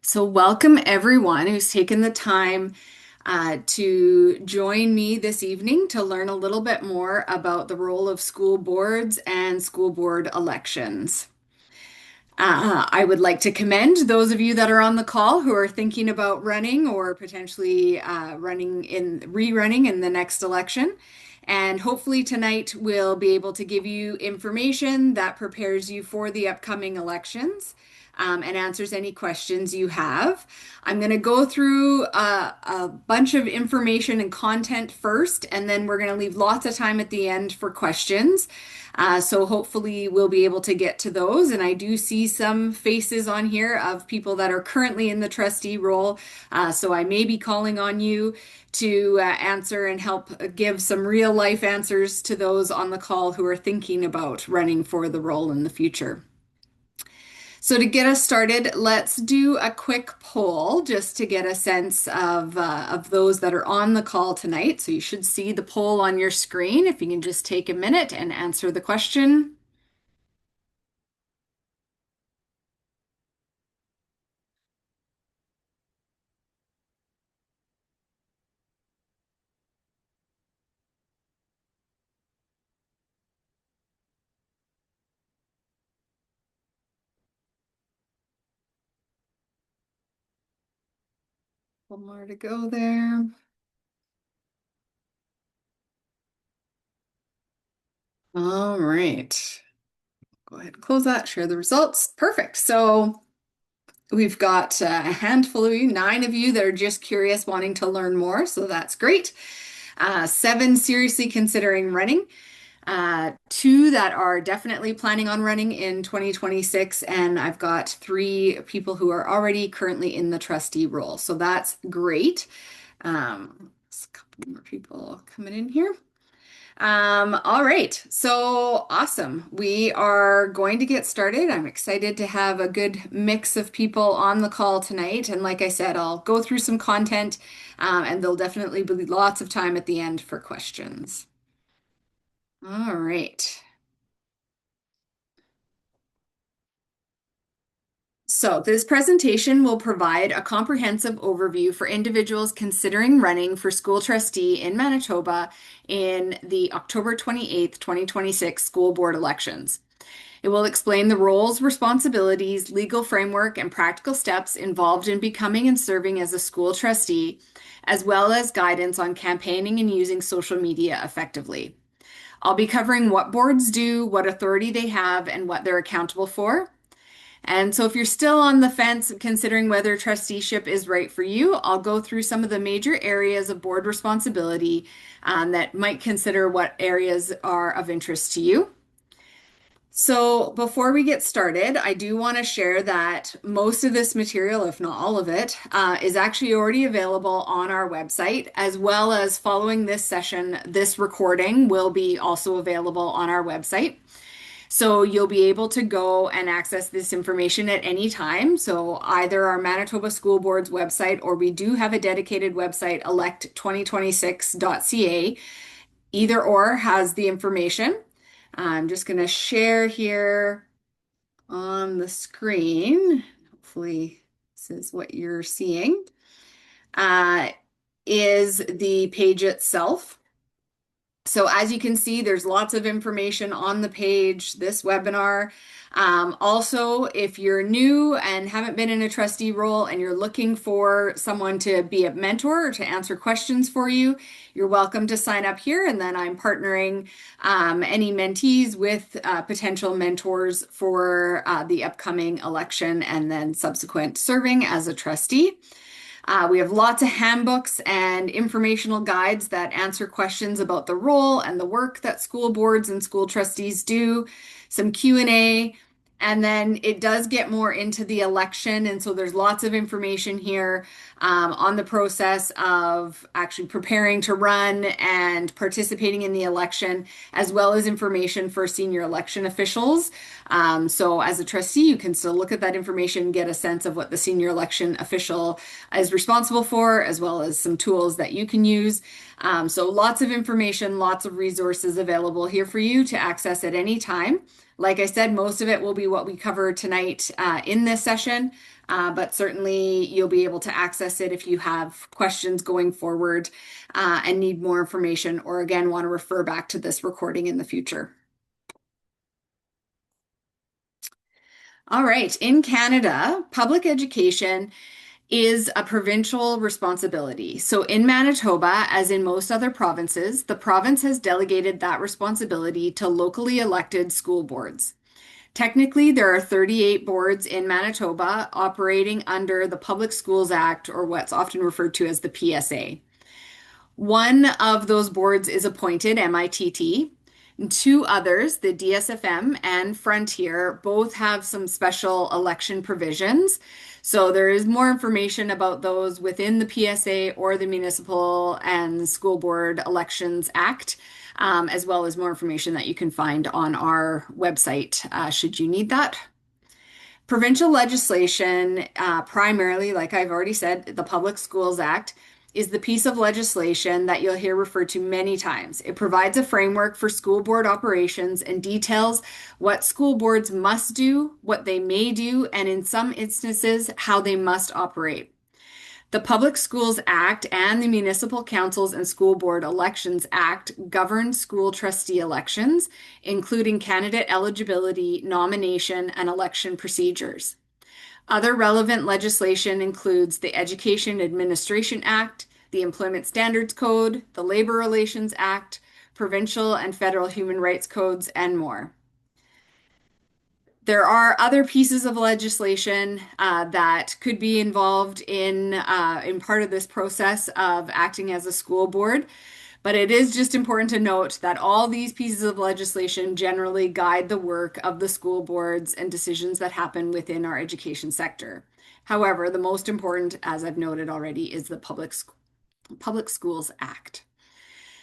So, welcome everyone who's taken the time to join me this evening to learn a little bit more about the role of school boards and school board elections. I would like to commend those of you that are on the call who are thinking about running or potentially rerunning in the next election. And hopefully tonight we'll be able to give you information that prepares you for the upcoming elections, and answers any questions you have. I'm going to go through a bunch of information and content first, and then we're going to leave lots of time at the end for questions. So hopefully we'll be able to get to those. And I do see some faces on here of people that are currently in the trustee role. So I may be calling on you to answer and help give some real life answers to those on the call who are thinking about running for the role in the future. So to get us started, let's do a quick poll just to get a sense of those that are on the call tonight. So you should see the poll on your screen. If you can just take a minute and answer the question. One more to go there. All right. Go ahead and close that, share the results. Perfect. So we've got a handful of you, 9 of you that are just curious, wanting to learn more. So that's great. 7 seriously considering running. 2 that are definitely planning on running in 2026, and I've got 3 people who are already currently in the trustee role. So that's great. There's a couple more people coming in here. All right, so awesome. We are going to get started. I'm excited to have a good mix of people on the call tonight. And like I said, I'll go through some content, and there'll definitely be lots of time at the end for questions. All right. So, this presentation will provide a comprehensive overview for individuals considering running for school trustee in Manitoba in the October 28th, 2026 school board elections. It will explain the roles, responsibilities, legal framework, and practical steps involved in becoming and serving as a school trustee, as well as guidance on campaigning and using social media effectively. I'll be covering what boards do, what authority they have, and what they're accountable for. And so if you're still on the fence considering whether trusteeship is right for you, I'll go through some of the major areas of board responsibility that might consider what areas are of interest to you. So before we get started, I do want to share that most of this material, if not all of it, is actually already available on our website, as well as following this session, this recording will be also available on our website. So you'll be able to go and access this information at any time. So either our Manitoba School Board's website, or we do have a dedicated website, elect2026.ca. Either or has the information. I'm just going to share here on the screen. Hopefully this is what you're seeing. Is the page itself. So as you can see, there's lots of information on the page, this webinar. Also, if you're new and haven't been in a trustee role and you're looking for someone to be a mentor or to answer questions for you, you're welcome to sign up here. And then I'm partnering any mentees with potential mentors for the upcoming election and then subsequent serving as a trustee. We have lots of handbooks and informational guides that answer questions about the role and the work that school boards and school trustees do, some Q&A, and then it does get more into the election. And so there's lots of information here on the process of actually preparing to run and participating in the election, as well as information for senior election officials. So as a trustee, you can still look at that information, get a sense of what the senior election official is responsible for, as well as some tools that you can use. So lots of information, lots of resources available here for you to access at any time. Like I said, most of it will be what we cover tonight in this session. but certainly you'll be able to access it if you have questions going forward and need more information, or again, want to refer back to this recording in the future. All right, in Canada, public education is a provincial responsibility. So in Manitoba, as in most other provinces, the province has delegated that responsibility to locally elected school boards. Technically, there are 38 boards in Manitoba operating under the Public Schools Act, or what's often referred to as the PSA. One of those boards is appointed, MITT. And two others, the DSFM and Frontier, both have some special election provisions. So there is more information about those within the PSA or the Municipal and School Board Elections Act, as well as more information that you can find on our website, should you need that. Provincial legislation, primarily, like I've already said, the Public Schools Act, is the piece of legislation that you'll hear referred to many times. It provides a framework for school board operations and details what school boards must do, what they may do, and in some instances, how they must operate. The Public Schools Act and the Municipal Councils and School Board Elections Act govern school trustee elections, including candidate eligibility, nomination, and election procedures. Other relevant legislation includes the Education Administration Act, the Employment Standards Code, the Labor Relations Act, provincial and federal human rights codes, and more. There are other pieces of legislation that could be involved in part of this process of acting as a school board, but it is just important to note that all these pieces of legislation generally guide the work of the school boards and decisions that happen within our education sector. However, the most important, as I've noted already, is the Public Schools Act.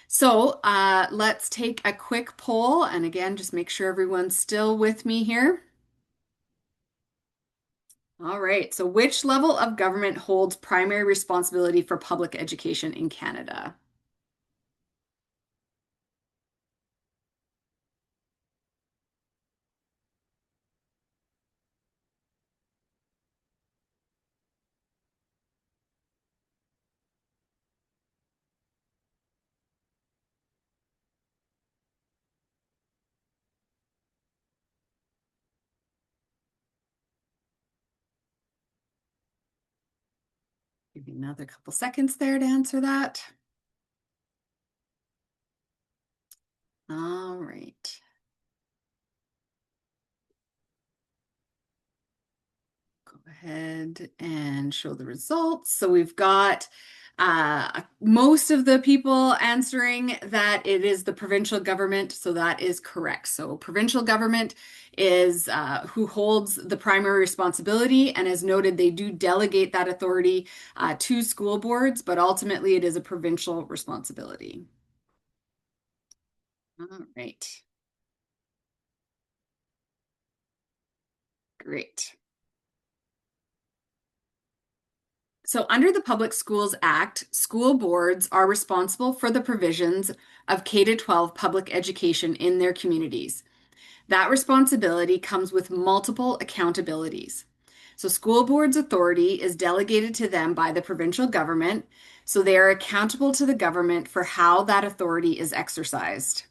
So let's take a quick poll, and again, just make sure everyone's still with me here. All right, so which level of government holds primary responsibility for public education in Canada? Give you another couple seconds there to answer that. All right. Go ahead and show the results. So we've got most of the people answering that it is the provincial government, so that is correct. So provincial government is who holds the primary responsibility, and as noted, they do delegate that authority to school boards, but ultimately it is a provincial responsibility. All right. Great. So, under the Public Schools Act, school boards are responsible for the provisions of K-12 public education in their communities. That responsibility comes with multiple accountabilities. So, school boards' authority is delegated to them by the provincial government, so they are accountable to the government for how that authority is exercised.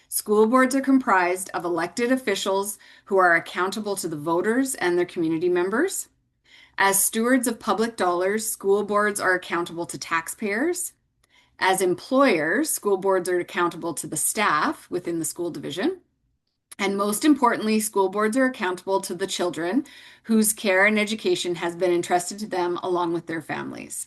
School boards are comprised of elected officials who are accountable to the voters and their community members. As stewards of public dollars, school boards are accountable to taxpayers. As employers, school boards are accountable to the staff within the school division. And most importantly, school boards are accountable to the children whose care and education has been entrusted to them along with their families.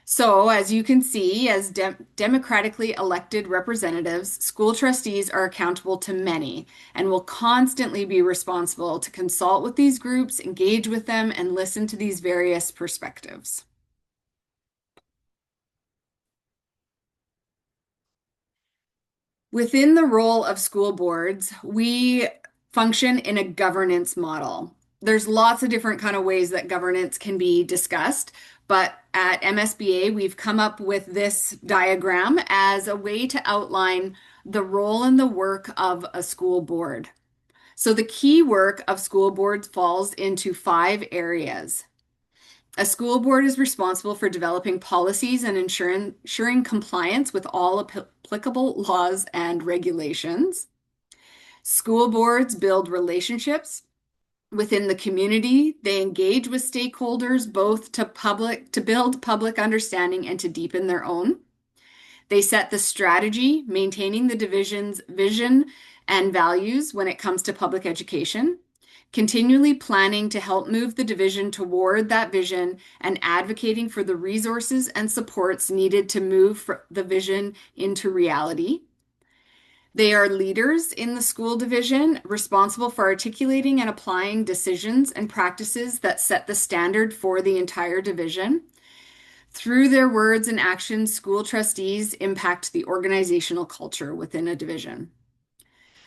So, as you can see, as democratically elected representatives, school trustees are accountable to many and will constantly be responsible to consult with these groups, engage with them, and listen to these various perspectives. Within the role of school boards, we function in a governance model. There's lots of different kind of ways that governance can be discussed, but at MSBA, we've come up with this diagram as a way to outline the role and the work of a school board. So the key work of school boards falls into five areas. A school board is responsible for developing policies and ensuring compliance with all applicable laws and regulations. School boards build relationships within the community. They engage with stakeholders both to build public understanding and to deepen their own. They set the strategy, maintaining the division's vision and values when it comes to public education, continually planning to help move the division toward that vision and advocating for the resources and supports needed to move the vision into reality. They are leaders in the school division, responsible for articulating and applying decisions and practices that set the standard for the entire division. Through their words and actions, school trustees impact the organizational culture within a division.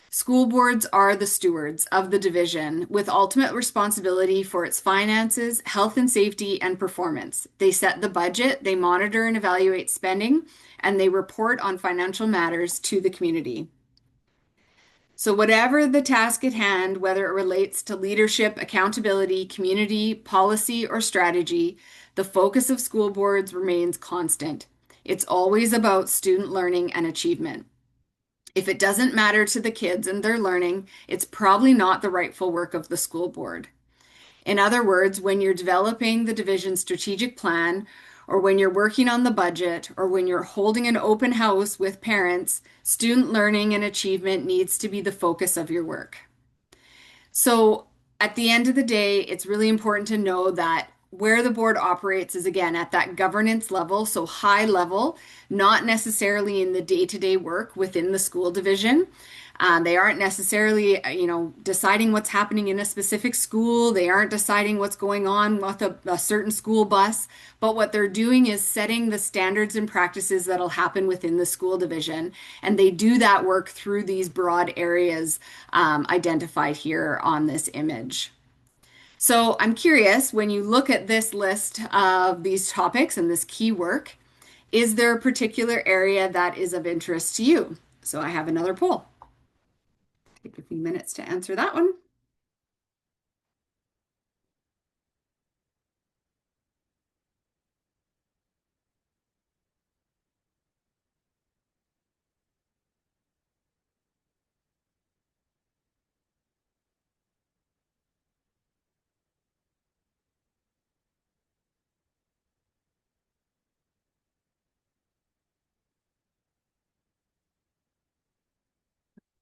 School boards are the stewards of the division with ultimate responsibility for its finances, health and safety, and performance. They set the budget, they monitor and evaluate spending, and they report on financial matters to the community. So, whatever the task at hand, whether it relates to leadership, accountability, community, policy, or strategy, the focus of school boards remains constant. It's always about student learning and achievement. If it doesn't matter to the kids and their learning, it's probably not the rightful work of the school board. In other words, when you're developing the division's strategic plan, or when you're working on the budget, or when you're holding an open house with parents, student learning and achievement needs to be the focus of your work. So at the end of the day, it's really important to know that where the board operates is again at that governance level, so high level, not necessarily in the day-to-day work within the school division. They aren't necessarily, deciding what's happening in a specific school. They aren't deciding what's going on with a certain school bus. But what they're doing is setting the standards and practices that'll happen within the school division. And they do that work through these broad areas identified here on this image. So I'm curious, when you look at this list of these topics and this key work, is there a particular area that is of interest to you? So I have another poll. Take a few minutes to answer that one.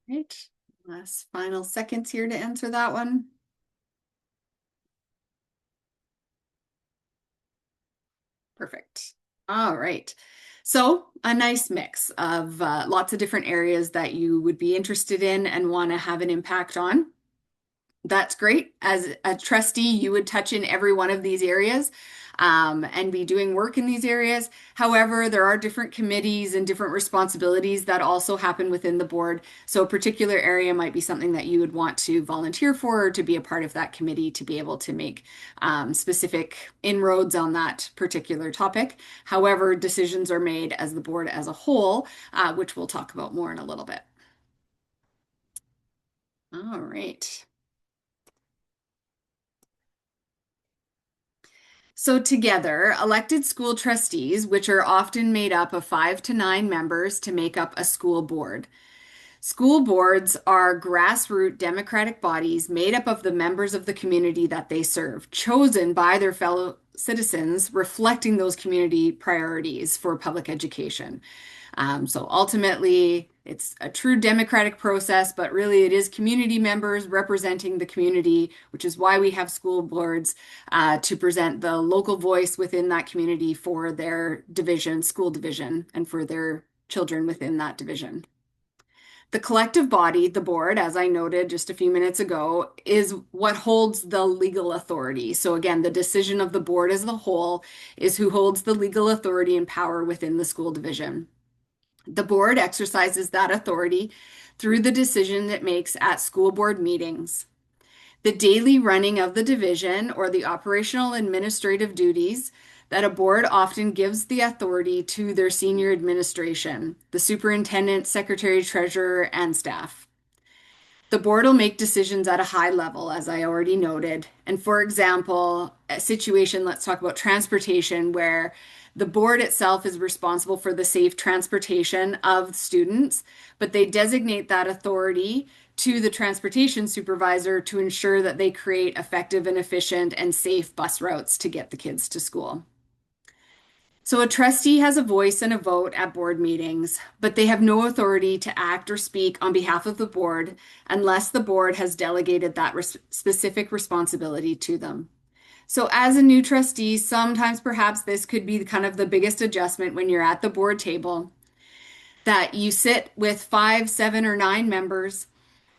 Right. Last final seconds here to answer that one. Perfect. All right. So a nice mix of lots of different areas that you would be interested in and want to have an impact on. That's great. As a trustee, you would touch in every one of these areas and be doing work in these areas. However, there are different committees and different responsibilities that also happen within the board. So a particular area might be something that you would want to volunteer for or to be a part of that committee to be able to make specific inroads on that particular topic. However, decisions are made as the board as a whole, which we'll talk about more in a little bit. All right. So, together, elected school trustees, which are often made up of 5 to 9 members to make up a school board. School boards are grassroots democratic bodies made up of the members of the community that they serve, chosen by their fellow citizens, reflecting those community priorities for public education. So ultimately, it's a true democratic process, but really it is community members representing the community, which is why we have school boards to present the local voice within that community for their division, school division, and for their children within that division. The collective body, the board, as I noted just a few minutes ago, is what holds the legal authority. So again, the decision of the board as a whole is who holds the legal authority and power within the school division. The board exercises that authority through the decision it makes at school board meetings. The daily running of the division or the operational administrative duties that a board often gives the authority to their senior administration, the superintendent, secretary, treasurer, and staff. The board will make decisions at a high level, as I already noted. And for example, a situation, let's talk about transportation, where the board itself is responsible for the safe transportation of students, but they designate that authority to the transportation supervisor to ensure that they create effective and efficient and safe bus routes to get the kids to school. So a trustee has a voice and a vote at board meetings, but they have no authority to act or speak on behalf of the board unless the board has delegated that specific responsibility to them. So as a new trustee, sometimes perhaps this could be kind of the biggest adjustment when you're at the board table, that you sit with 5, 7, or 9 members,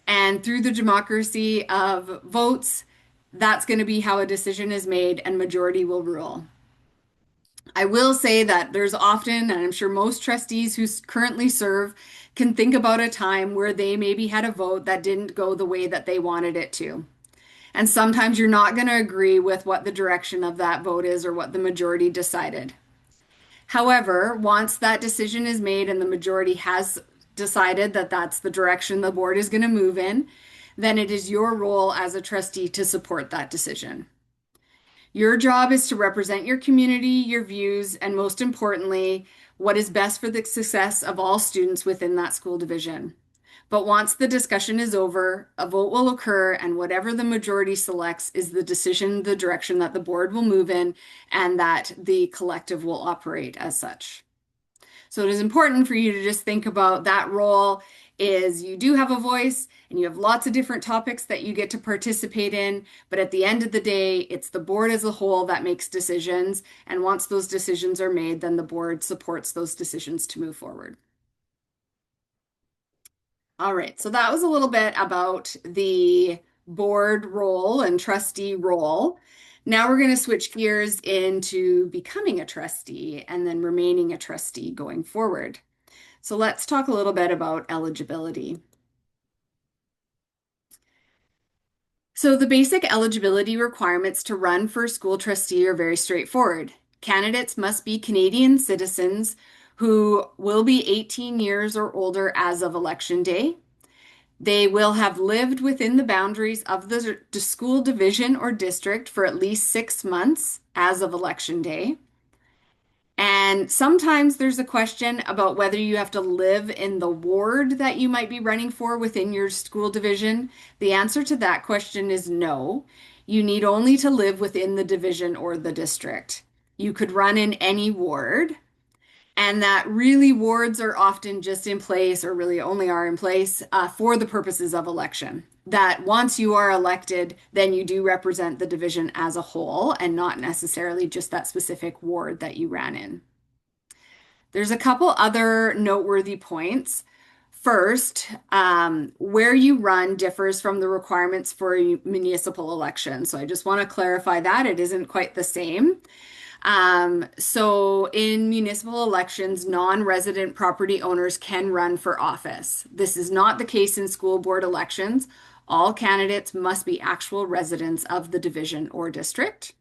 and through the democracy of votes, that's going to be how a decision is made and majority will rule. I will say that there's often, and I'm sure most trustees who currently serve can think about a time where they maybe had a vote that didn't go the way that they wanted it to. And sometimes you're not going to agree with what the direction of that vote is or what the majority decided. However, once that decision is made and the majority has decided that that's the direction the board is going to move in, then it is your role as a trustee to support that decision. Your job is to represent your community, your views, and most importantly, what is best for the success of all students within that school division. But once the discussion is over, a vote will occur, and whatever the majority selects is the decision, the direction that the board will move in, and that the collective will operate as such. So it is important for you to just think about that role is you do have a voice and you have lots of different topics that you get to participate in, but at the end of the day, it's the board as a whole that makes decisions, and once those decisions are made, then the board supports those decisions to move forward. All right, so that was a little bit about the board role and trustee role. Now we're going to switch gears into becoming a trustee and then remaining a trustee going forward. So let's talk a little bit about eligibility. So the basic eligibility requirements to run for a school trustee are very straightforward. Candidates must be Canadian citizens who will be 18 years or older as of election day. They will have lived within the boundaries of the school division or district for at least 6 months as of election day. And sometimes there's a question about whether you have to live in the ward that you might be running for within your school division. The answer to that question is no. You need only to live within the division or the district. You could run in any ward, and that really wards are often just in place, or really only are in place for the purposes of election. That once you are elected, then you do represent the division as a whole and not necessarily just that specific ward that you ran in. There's a couple other noteworthy points. First, where you run differs from the requirements for a municipal election. So I just want to clarify that it isn't quite the same. So in municipal elections, non-resident property owners can run for office. This is not the case in school board elections. All candidates must be actual residents of the division or district.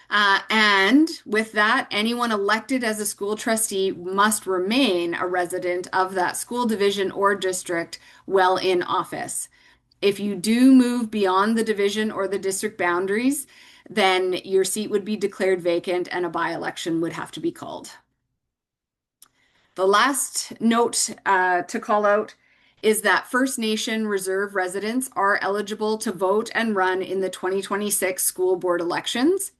And with that, anyone elected as a school trustee must remain a resident of that school division or district while in office. If you do move beyond the division or the district boundaries, then your seat would be declared vacant and a by-election would have to be called. The last note to call out is that First Nation Reserve residents are eligible to vote and run in the 2026 school board elections.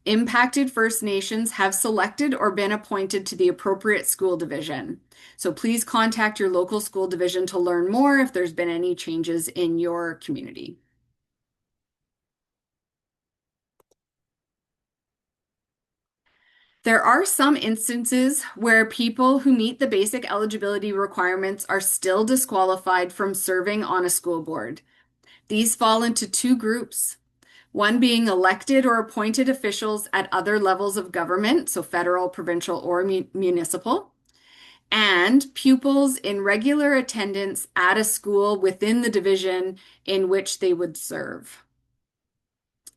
Impacted First Nations have selected or been appointed to the appropriate school division. So please contact your local school division to learn more if there's been any changes in your community. There are some instances where people who meet the basic eligibility requirements are still disqualified from serving on a school board. These fall into two groups. One being elected or appointed officials at other levels of government, so federal, provincial, or municipal, and pupils in regular attendance at a school within the division in which they would serve.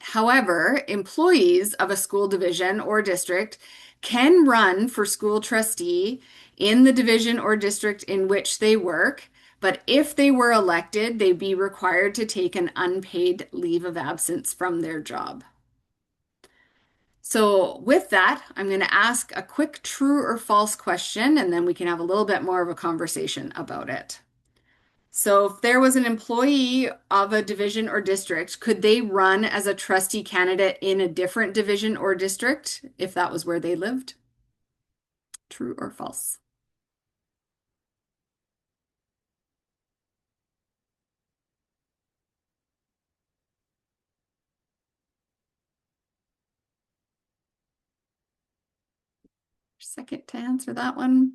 However, employees of a school division or district can run for school trustee in the division or district in which they work, But if they were elected, they'd be required to take an unpaid leave of absence from their job. So, with that, I'm going to ask a quick true or false question, and then we can have a little bit more of a conversation about it. So, if there was an employee of a division or district, could they run as a trustee candidate in a different division or district if that was where they lived? True or false? Second to answer that one.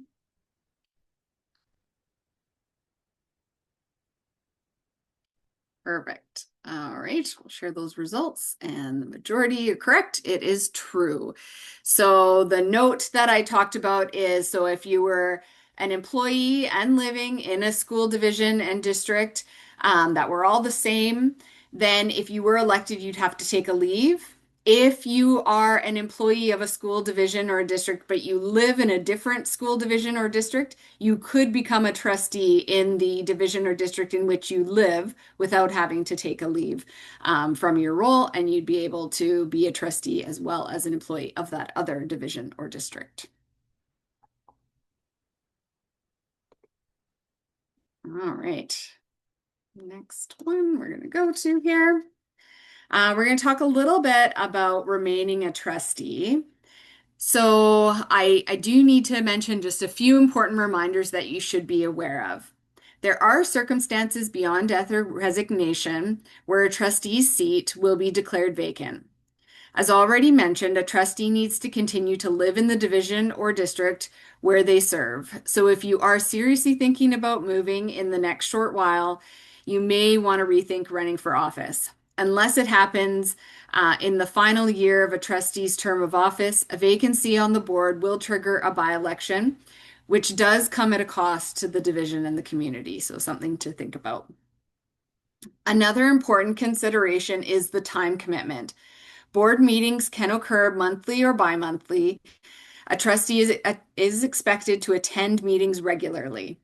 Perfect. All right, we'll share those results, and the majority are correct. It is true. So the note that I talked about is, so if you were an employee and living in a school division and district that were all the same, then if you were elected, you'd have to take a leave. If you are an employee of a school division or a district, but you live in a different school division or district, you could become a trustee in the division or district in which you live without having to take a leave from your role, and you'd be able to be a trustee as well as an employee of that other division or district. All right. Next one we're going to go to here. We're going to talk a little bit about remaining a trustee. So I do need to mention just a few important reminders that you should be aware of. There are circumstances beyond death or resignation where a trustee's seat will be declared vacant. As already mentioned, a trustee needs to continue to live in the division or district where they serve. So if you are seriously thinking about moving in the next short while, you may want to rethink running for office. Unless it happens in the final year of a trustee's term of office, a vacancy on the board will trigger a by-election, which does come at a cost to the division and the community. So something to think about. Another important consideration is the time commitment. Board meetings can occur monthly or bi-monthly. A trustee is expected to attend meetings regularly.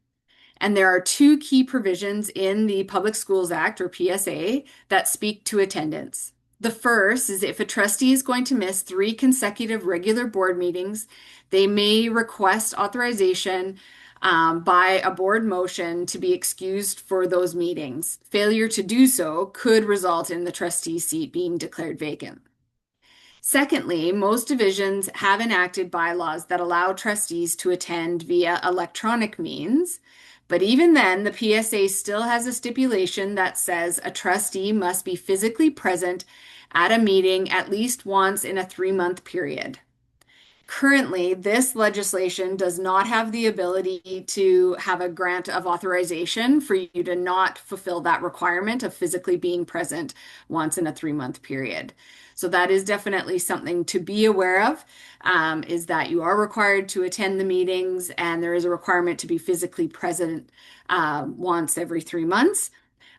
And there are two key provisions in the Public Schools Act, or PSA, that speak to attendance. The first is if a trustee is going to miss 3 consecutive regular board meetings, they may request authorization by a board motion to be excused for those meetings. Failure to do so could result in the trustee's seat being declared vacant. Secondly, most divisions have enacted bylaws that allow trustees to attend via electronic means, but even then, the PSA still has a stipulation that says a trustee must be physically present at a meeting at least once in a 3-month period. Currently, this legislation does not have the ability to have a grant of authorization for you to not fulfill that requirement of physically being present once in a 3-month period. So that is definitely something to be aware of, is that you are required to attend the meetings and there is a requirement to be physically present once every 3 months.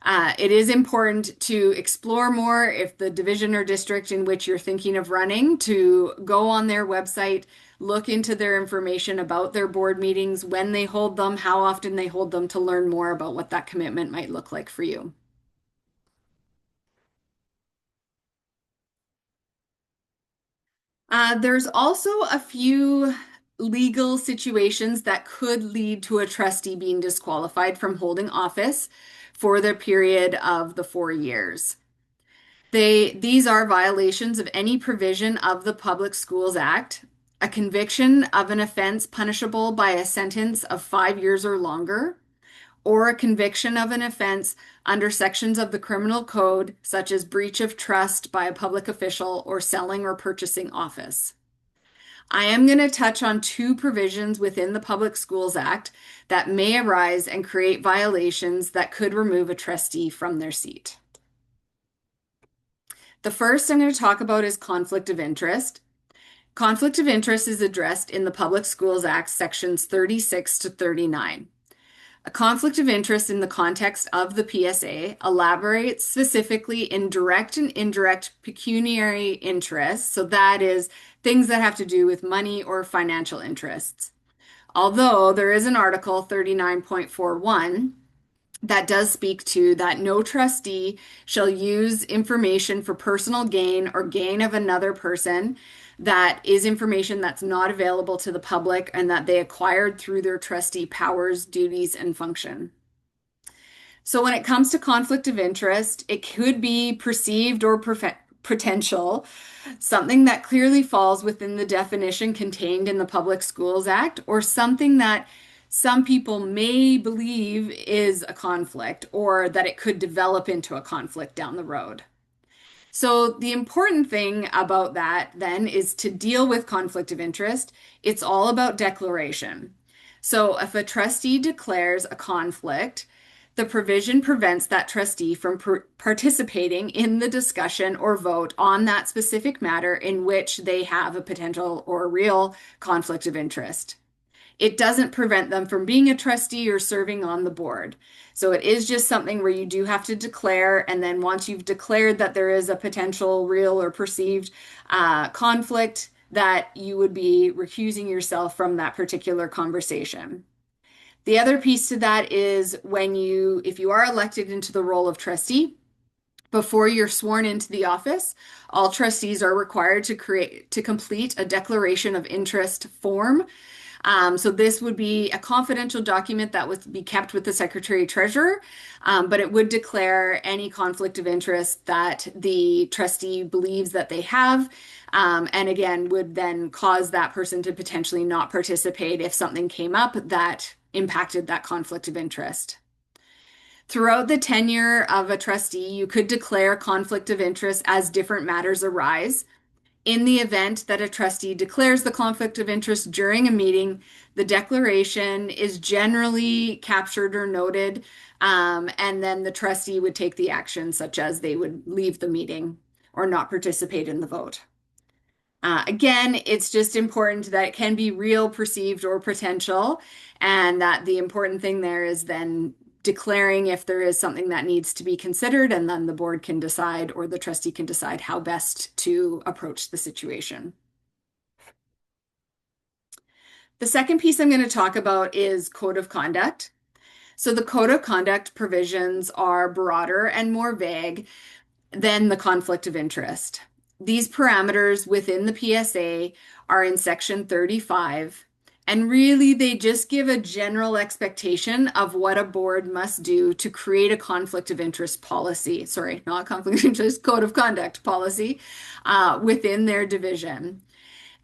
It is important to explore more if the division or district in which you're thinking of running, to go on their website, look into their information about their board meetings, when they hold them, how often they hold them, to learn more about what that commitment might look like for you. There's also a few legal situations that could lead to a trustee being disqualified from holding office for the period of the 4 years. These are violations of any provision of the Public Schools Act, a conviction of an offense punishable by a sentence of 5 years or longer, or a conviction of an offense under sections of the criminal code, such as breach of trust by a public official or selling or purchasing office. I am going to touch on two provisions within the Public Schools Act that may arise and create violations that could remove a trustee from their seat. The first I'm going to talk about is conflict of interest. Conflict of interest is addressed in the Public Schools Act sections 36 to 39. A conflict of interest in the context of the PSA elaborates specifically in direct and indirect pecuniary interests, so that is things that have to do with money or financial interests. Although there is an article 39.41 that does speak to that no trustee shall use information for personal gain or gain of another person that is information that's not available to the public and that they acquired through their trustee powers, duties, and function. So when it comes to conflict of interest, it could be perceived or potential, something that clearly falls within the definition contained in the Public Schools Act, or something that some people may believe is a conflict or that it could develop into a conflict down the road. So, the important thing about that then is to deal with conflict of interest. It's all about declaration. So, if a trustee declares a conflict, the provision prevents that trustee from participating in the discussion or vote on that specific matter in which they have a potential or real conflict of interest. It doesn't prevent them from being a trustee or serving on the board. So it is just something where you do have to declare, and then once you've declared that there is a potential, real, or perceived conflict, that you would be recusing yourself from that particular conversation. The other piece to that is if you are elected into the role of trustee, before you're sworn into the office, all trustees are required to complete a declaration of interest form. So this would be a confidential document that would be kept with the Secretary Treasurer, but it would declare any conflict of interest that the trustee believes that they have, and again, would then cause that person to potentially not participate if something came up that impacted that conflict of interest. Throughout the tenure of a trustee, you could declare conflict of interest as different matters arise. In the event that a trustee declares the conflict of interest during a meeting, the declaration is generally captured or noted, and then the trustee would take the action, such as they would leave the meeting or not participate in the vote. Again, it's just important that it can be real, perceived, or potential, and that the important thing there is then declaring if there is something that needs to be considered, and then the board can decide or the trustee can decide how best to approach the situation. The second piece I'm going to talk about is code of conduct. So the code of conduct provisions are broader and more vague than the conflict of interest. These parameters within the PSA are in section 35, and really they just give a general expectation of what a board must do to create a conflict of interest policy. Sorry, not conflict of interest, code of conduct policy within their division.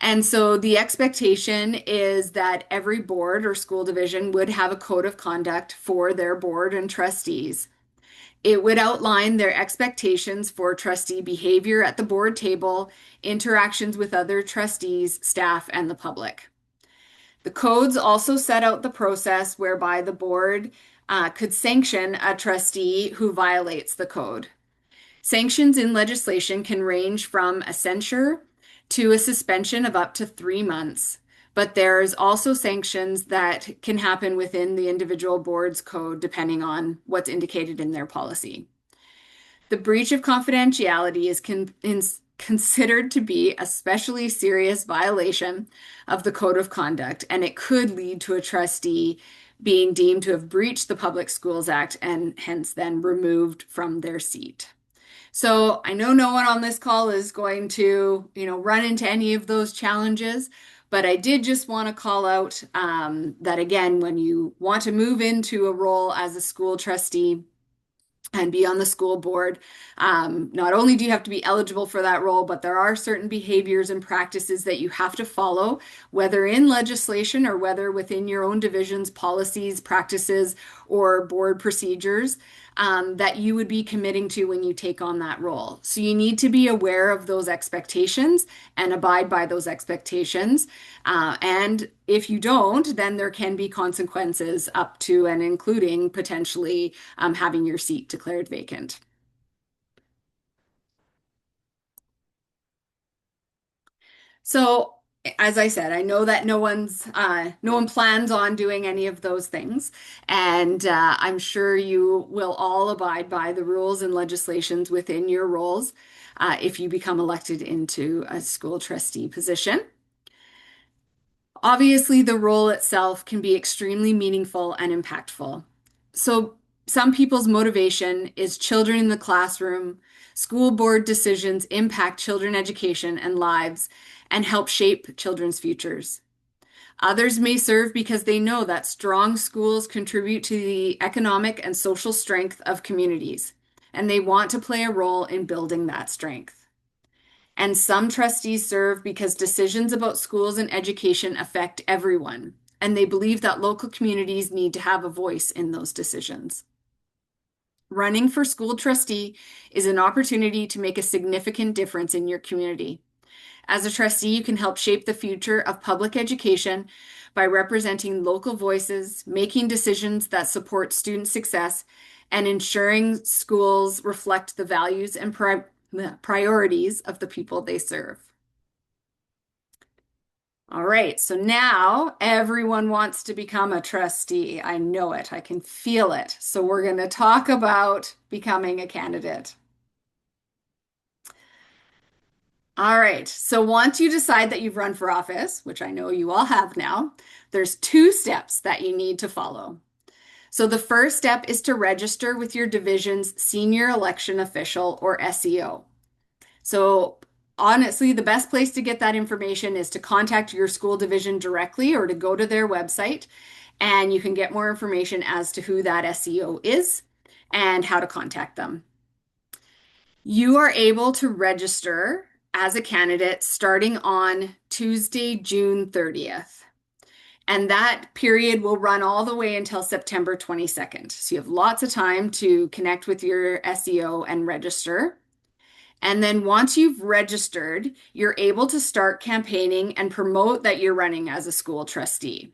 And so the expectation is that every board or school division would have a code of conduct for their board and trustees. It would outline their expectations for trustee behavior at the board table, interactions with other trustees, staff, and the public. The codes also set out the process whereby the board could sanction a trustee who violates the code. Sanctions in legislation can range from a censure to a suspension of up to 3 months, but there's also sanctions that can happen within the individual board's code depending on what's indicated in their policy. The breach of confidentiality is considered to be a especially serious violation of the code of conduct, and it could lead to a trustee being deemed to have breached the Public Schools Act and hence then removed from their seat. So I know no one on this call is going to, run into any of those challenges, but I did just want to call out that again, when you want to move into a role as a school trustee and be on the school board, not only do you have to be eligible for that role, but there are certain behaviors and practices that you have to follow, whether in legislation or whether within your own division's policies, practices, or board procedures that you would be committing to when you take on that role. So you need to be aware of those expectations and abide by those expectations. And if you don't, then there can be consequences up to and including potentially having your seat declared vacant. So, as I said, I know that no one plans on doing any of those things, and I'm sure you will all abide by the rules and legislations within your roles if you become elected into a school trustee position. Obviously, the role itself can be extremely meaningful and impactful. So, Some people's motivation is children in the classroom. School board decisions impact children education and lives and help shape children's futures. Others may serve because they know that strong schools contribute to the economic and social strength of communities, and they want to play a role in building that strength. And some trustees serve because decisions about schools and education affect everyone, and they believe that local communities need to have a voice in those decisions. Running for school trustee is an opportunity to make a significant difference in your community. As a trustee, you can help shape the future of public education by representing local voices, making decisions that support student success, and ensuring schools reflect the values and priorities of the people they serve. All right, so now everyone wants to become a trustee. I know it, I can feel it. So we're going to talk about becoming a candidate. All right. So once you decide that you've run for office, which I know you all have now, there's two steps that you need to follow. So the first step is to register with your division's senior election official or SEO. So honestly, the best place to get that information is to contact your school division directly or to go to their website, and you can get more information as to who that SEO is and how to contact them. You are able to register as a candidate starting on Tuesday, June 30th. And that period will run all the way until September 22nd. So you have lots of time to connect with your SEO and register. And then once you've registered, you're able to start campaigning and promote that you're running as a school trustee.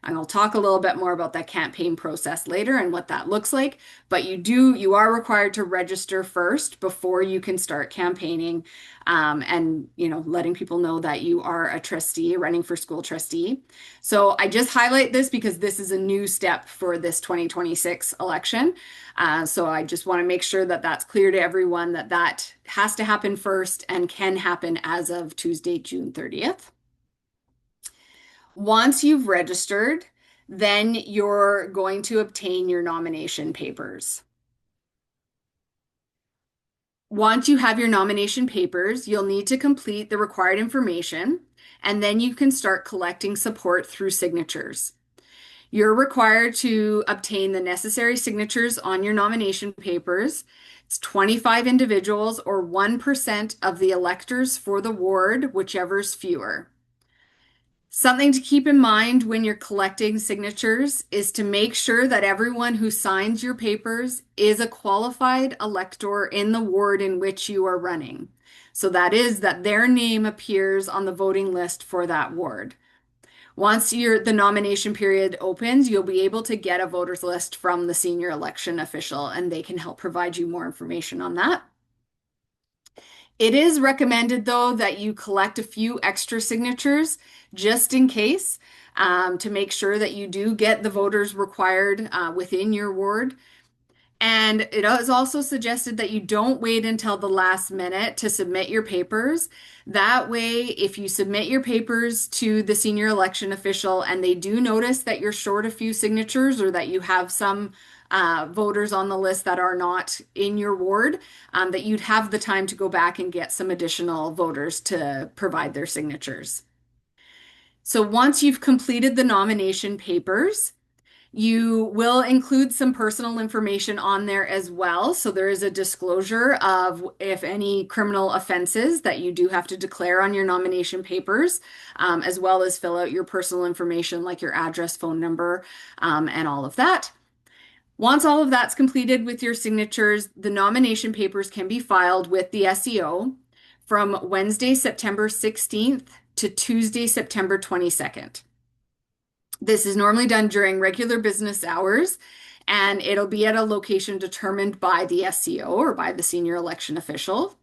And I'll talk a little bit more about that campaign process later and what that looks like. But you are required to register first before you can start campaigning, and letting people know that you are a trustee running for school trustee. So I just highlight this because this is a new step for this 2026 election. So I just want to make sure that that's clear to everyone that that has to happen first and can happen as of Tuesday, June 30th. Once you've registered, then you're going to obtain your nomination papers. Once you have your nomination papers, you'll need to complete the required information, and then you can start collecting support through signatures. You're required to obtain the necessary signatures on your nomination papers. It's 25 individuals or 1% of the electors for the ward, whichever's fewer. Something to keep in mind when you're collecting signatures is to make sure that everyone who signs your papers is a qualified elector in the ward in which you are running. So that is that their name appears on the voting list for that ward. Once the nomination period opens, you'll be able to get a voters list from the senior election official, and they can help provide you more information on that. It is recommended, though, that you collect a few extra signatures just in case, to make sure that you do get the voters required within your ward. And it is also suggested that you don't wait until the last minute to submit your papers. That way, if you submit your papers to the senior election official and they do notice that you're short a few signatures or that you have some voters on the list that are not in your ward, that you'd have the time to go back and get some additional voters to provide their signatures. So once you've completed the nomination papers, you will include some personal information on there as well. So there is a disclosure of if any criminal offenses that you do have to declare on your nomination papers, as well as fill out your personal information like your address, phone number, and all of that. Once all of that's completed with your signatures, the nomination papers can be filed with the SEO from Wednesday, September 16th to Tuesday, September 22nd. This is normally done during regular business hours, and it'll be at a location determined by the SEO or by the senior election official.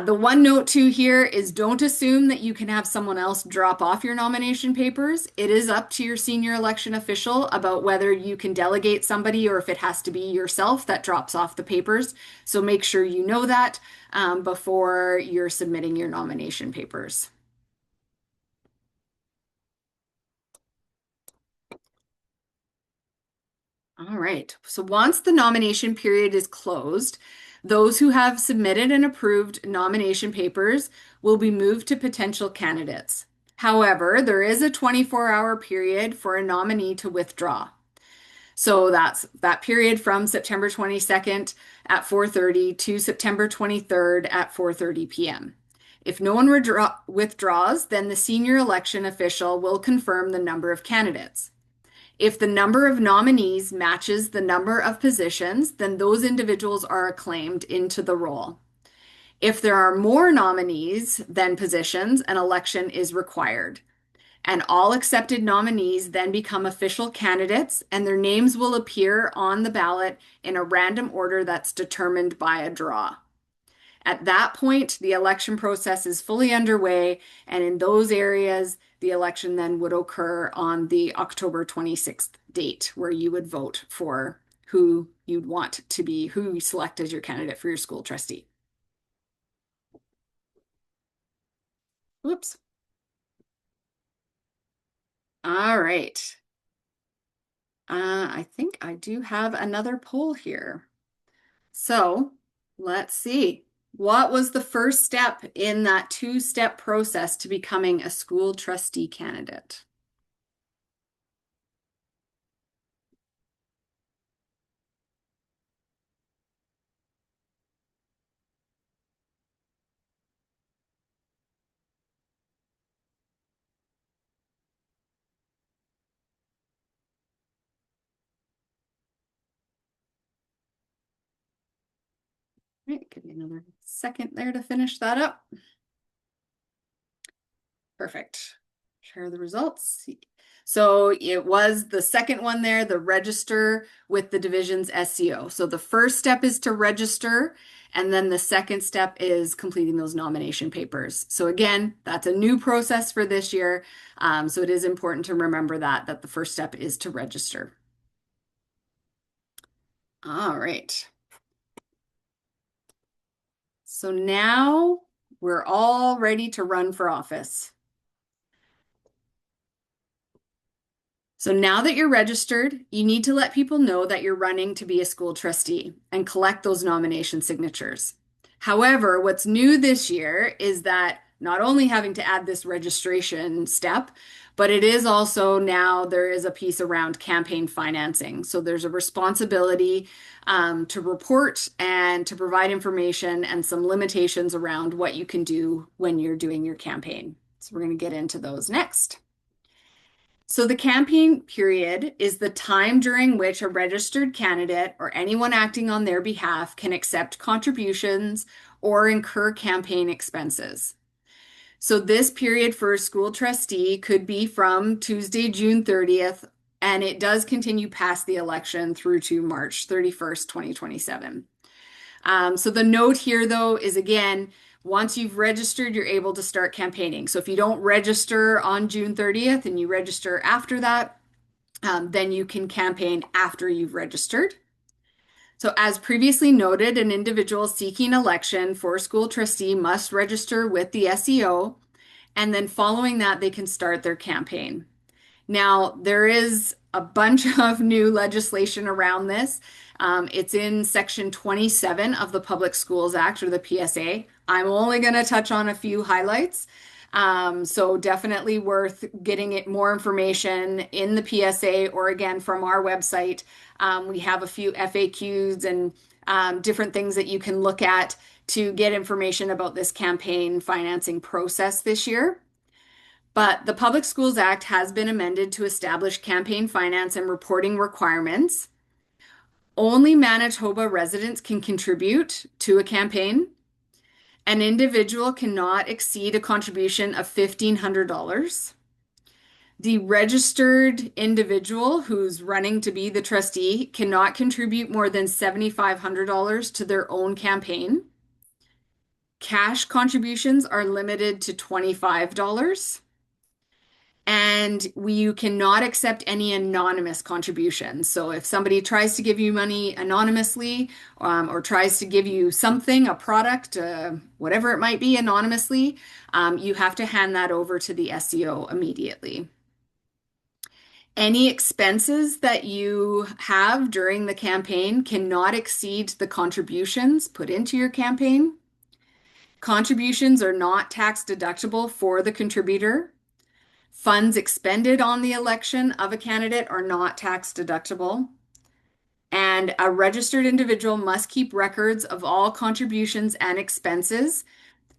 The one note too here is don't assume that you can have someone else drop off your nomination papers. It is up to your senior election official about whether you can delegate somebody or if it has to be yourself that drops off the papers. So make sure you know that before you're submitting your nomination papers. All right. So once the nomination period is closed, those who have submitted and approved nomination papers will be moved to potential candidates. However, there is a 24-hour period for a nominee to withdraw. So that's that period from September 22nd at 4:30 to September 23rd at 4:30 p.m. If no one withdraws, then the senior election official will confirm the number of candidates. If the number of nominees matches the number of positions, then those individuals are acclaimed into the role. If there are more nominees than positions, an election is required. And all accepted nominees then become official candidates, and their names will appear on the ballot in a random order that's determined by a draw. At that point, the election process is fully underway, and in those areas, the election then would occur on the October 26th date, where you would vote for who you'd want to be, who you select as your candidate for your school trustee. Whoops. All right. I think I do have another poll here. So let's see. What was the first step in that two-step process to becoming a school trustee candidate? All right, give me another second there to finish that up. Perfect. Share the results. So it was the second one there, the register with the division's SCO. So the first step is to register, and then the second step is completing those nomination papers. So again, that's a new process for this year. So it is important to remember that the first step is to register. All right. So now we're all ready to run for office. So now that you're registered, you need to let people know that you're running to be a school trustee and collect those nomination signatures. However, what's new this year is that not only having to add this registration step, but it is also now there is a piece around campaign financing. So there's a responsibility to report and to provide information and some limitations around what you can do when you're doing your campaign. So we're going to get into those next. So the campaign period is the time during which a registered candidate or anyone acting on their behalf can accept contributions or incur campaign expenses. So this period for a school trustee could be from Tuesday, June 30th, and it does continue past the election through to March 31st, 2027. So the note here, though, is again, once you've registered, you're able to start campaigning. So if you don't register on June 30th and you register after that, then you can campaign after you've registered. So as previously noted, an individual seeking election for school trustee must register with the SEO, and then following that, they can start their campaign. Now, there is a bunch of new legislation around this. It's in Section 27 of the Public Schools Act, or the PSA. I'm only going to touch on a few highlights. So definitely worth getting it more information in the PSA or again from our website. We have a few FAQs and different things that you can look at to get information about this campaign financing process this year. But the Public Schools Act has been amended to establish campaign finance and reporting requirements. Only Manitoba residents can contribute to a campaign. An individual cannot exceed a contribution of $1,500. The registered individual who's running to be the trustee cannot contribute more than $7,500 to their own campaign. Cash contributions are limited to $25. And you cannot accept any anonymous contributions. So if somebody tries to give you money anonymously or tries to give you something, a product, whatever it might be anonymously, you have to hand that over to the SEO immediately. Any expenses that you have during the campaign cannot exceed the contributions put into your campaign. Contributions are not tax deductible for the contributor. Funds expended on the election of a candidate are not tax deductible. And a registered individual must keep records of all contributions and expenses,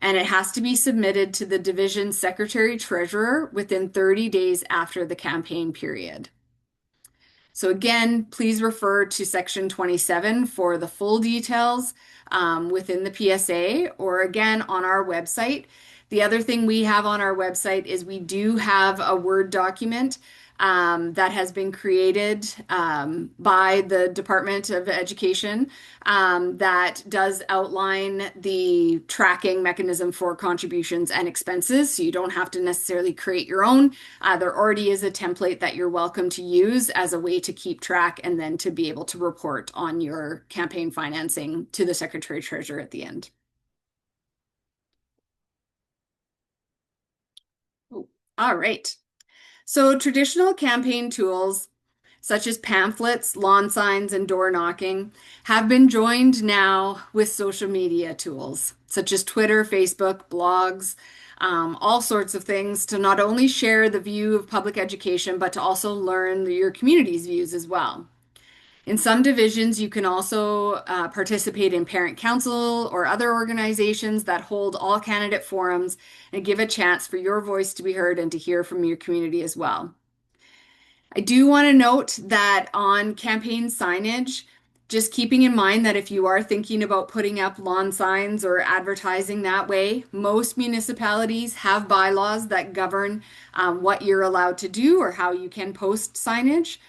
and it has to be submitted to the division secretary treasurer within 30 days after the campaign period. So again, please refer to section 27 for the full details within the PSA or again on our website. The other thing we have on our website is we do have a Word document that has been created by the Department of Education that does outline the tracking mechanism for contributions and expenses. So you don't have to necessarily create your own. There already is a template that you're welcome to use as a way to keep track and then to be able to report on your campaign financing to the Secretary Treasurer at the end. All right. So traditional campaign tools such as pamphlets, lawn signs, and door knocking, have been joined now with social media tools such as Twitter, Facebook, blogs, all sorts of things to not only share the view of public education, but to also learn your community's views as well. In some divisions, you can also participate in parent council or other organizations that hold all candidate forums and give a chance for your voice to be heard and to hear from your community as well. I do want to note that on campaign signage, just keeping in mind that if you are thinking about putting up lawn signs or advertising that way, most municipalities have bylaws that govern what you're allowed to do or how you can post signage.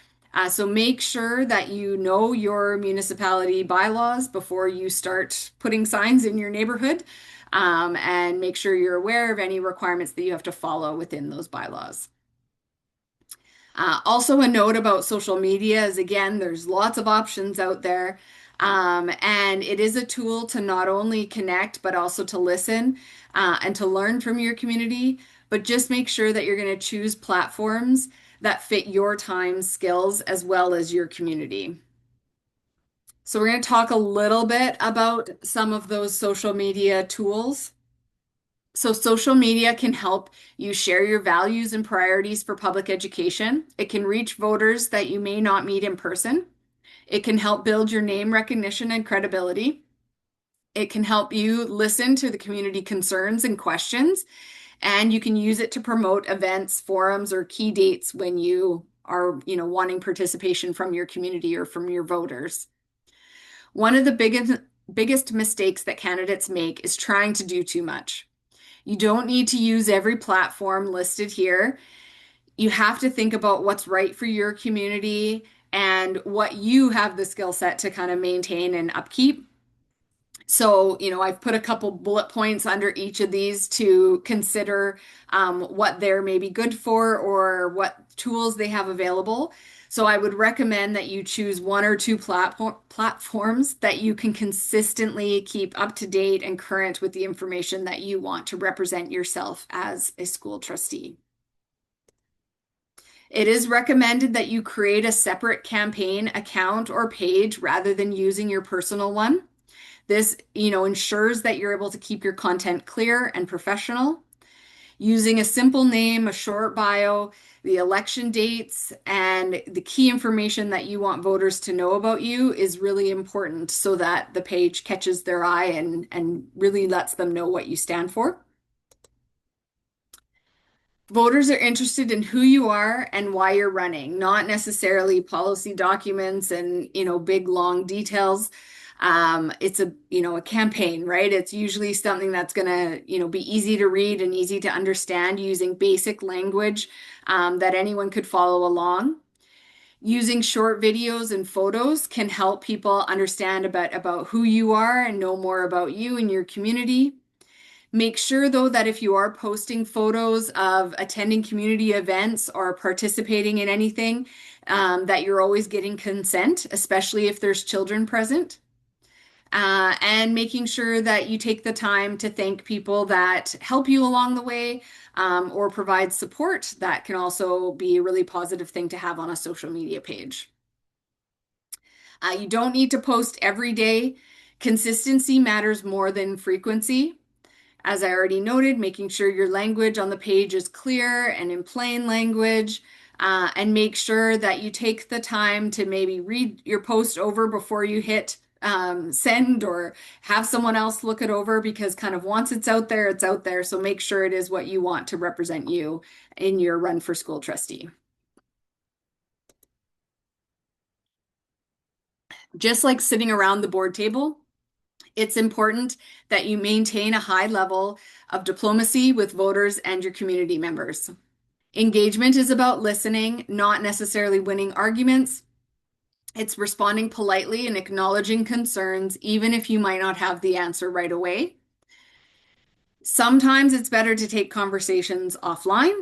So make sure that you know your municipality bylaws before you start putting signs in your neighborhood, and make sure you're aware of any requirements that you have to follow within those bylaws. Also, a note about social media is again, there's lots of options out there. And it is a tool to not only connect, but also to listen and to learn from your community. But just make sure that you're going to choose platforms that fit your time, skills, as well as your community. So, we're going to talk a little bit about some of those social media tools. So, social media can help you share your values and priorities for public education. It can reach voters that you may not meet in person. It can help build your name recognition and credibility. It can help you listen to the community concerns and questions, and you can use it to promote events, forums, or key dates when you are, wanting participation from your community or from your voters. One of the biggest mistakes that candidates make is trying to do too much. You don't need to use every platform listed here. You have to think about what's right for your community and what you have the skill set to kind of maintain and upkeep. So, I've put a couple bullet points under each of these to consider what they're maybe good for or what tools they have available. So, I would recommend that you choose one or two platforms that you can consistently keep up to date and current with the information that you want to represent yourself as a school trustee. It is recommended that you create a separate campaign account or page rather than using your personal one. This, ensures that you're able to keep your content clear and professional. Using a simple name, a short bio, the election dates, and the key information that you want voters to know about you is really important so that the page catches their eye and really lets them know what you stand for. Voters are interested in who you are and why you're running, not necessarily policy documents and, big long details. It's a campaign, right? It's usually something that's going to, be easy to read and easy to understand using basic language that anyone could follow along. Using short videos and photos can help people understand about who you are and know more about you and your community. Make sure, though, that if you are posting photos of attending community events or participating in anything, that you're always getting consent, especially if there's children present. and making sure that you take the time to thank people that help you along the way, or provide support. That can also be a really positive thing to have on a social media page. You don't need to post every day. Consistency matters more than frequency. As I already noted, making sure your language on the page is clear and in plain language, and make sure that you take the time to maybe read your post over before you hit send, or have someone else look it over, because kind of once it's out there, it's out there. So make sure it is what you want to represent you in your run for school trustee. Just like sitting around the board table, it's important that you maintain a high level of diplomacy with voters and your community members. Engagement is about listening, not necessarily winning arguments. It's responding politely and acknowledging concerns, even if you might not have the answer right away. Sometimes it's better to take conversations offline,